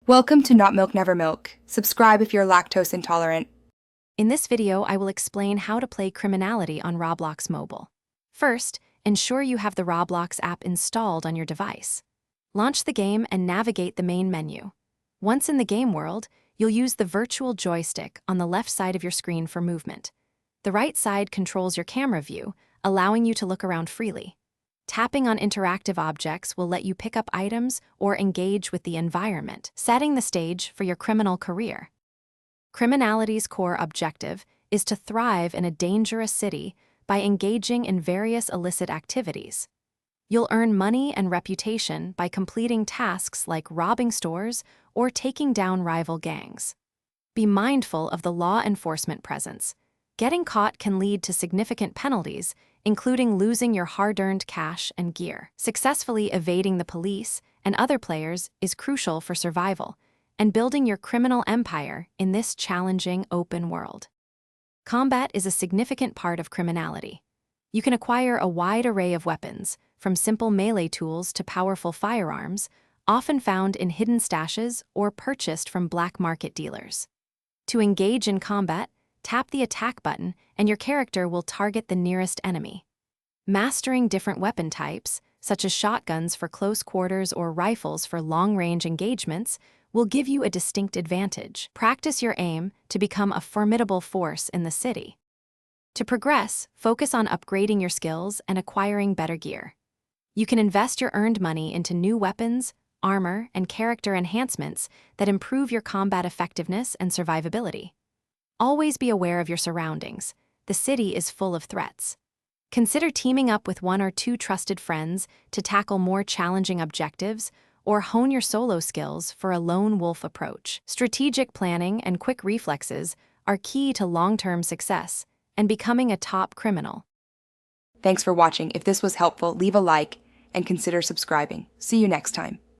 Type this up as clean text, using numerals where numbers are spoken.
Welcome to Not Milk Never Milk. Subscribe if you're lactose intolerant. In this video, I will explain how to play Criminality on Roblox Mobile. First, ensure you have the Roblox app installed on your device. Launch the game and navigate the main menu. Once in the game world, you'll use the virtual joystick on the left side of your screen for movement. The right side controls your camera view, allowing you to look around freely. Tapping on interactive objects will let you pick up items or engage with the environment, setting the stage for your criminal career. Criminality's core objective is to thrive in a dangerous city by engaging in various illicit activities. You'll earn money and reputation by completing tasks like robbing stores or taking down rival gangs. Be mindful of the law enforcement presence. Getting caught can lead to significant penalties, including losing your hard-earned cash and gear. Successfully evading the police and other players is crucial for survival and building your criminal empire in this challenging open world. Combat is a significant part of Criminality. You can acquire a wide array of weapons, from simple melee tools to powerful firearms, often found in hidden stashes or purchased from black market dealers. To engage in combat, tap the attack button and your character will target the nearest enemy. Mastering different weapon types, such as shotguns for close quarters or rifles for long-range engagements, will give you a distinct advantage. Practice your aim to become a formidable force in the city. To progress, focus on upgrading your skills and acquiring better gear. You can invest your earned money into new weapons, armor, and character enhancements that improve your combat effectiveness and survivability. Always be aware of your surroundings. The city is full of threats. Consider teaming up with one or two trusted friends to tackle more challenging objectives, or hone your solo skills for a lone wolf approach. Strategic planning and quick reflexes are key to long-term success and becoming a top criminal. Thanks for watching. If this was helpful, leave a like and consider subscribing. See you next time.